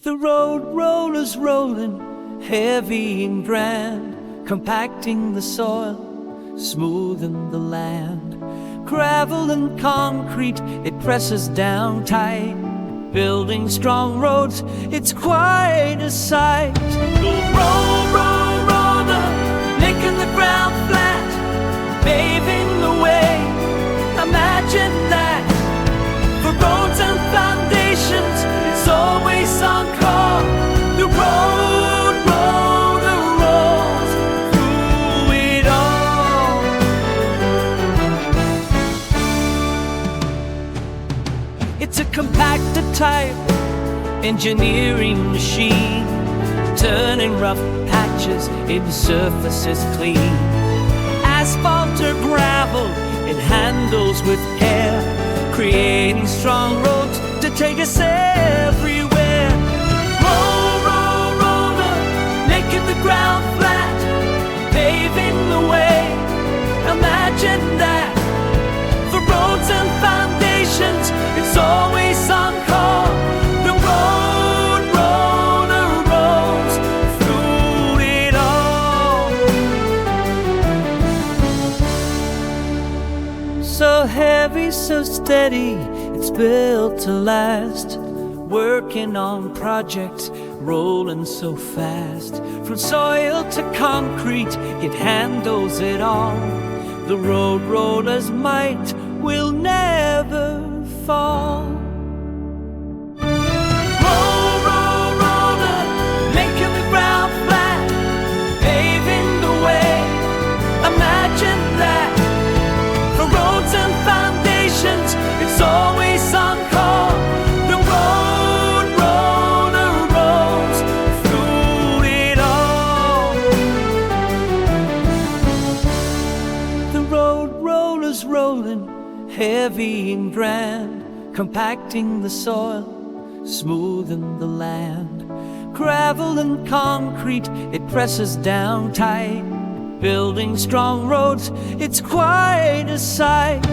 The road-roller's rolling, heavy and grand, compacting the soil, smoothing the land. Gravel and concrete, it presses down tight. Building strong roads, it's quite a sight. Roadroller, making the ground flat, paving the way. Imagine that. For roads and foundations, it's always on call. The roadroller rolls through it all. It's a compactor-type engineering machine, turning rough patches into surfaces clean. Asphalt or gravel, it handles with care, creating strong roads to take us everywhere. Roadroller, making the ground flat, paving the way. Imagine that. For roads and foundations, it's always on call. The roadroller rolls through it all. So heavy, so steady, it's built to last. Working on projects, rolling so fast. From soil to concrete, it handles it all. The roadroller's might will never fall. Roadroller, making the ground flat, paving the way. Imagine that. For roads and foundations, it's always on call. The roadroller rolls through it all. The roadroller's rolling, heavy and grand, compacting the soil, smoothing the land. Gravel and concrete, it presses down tight. Building strong roads, it's quite a sight.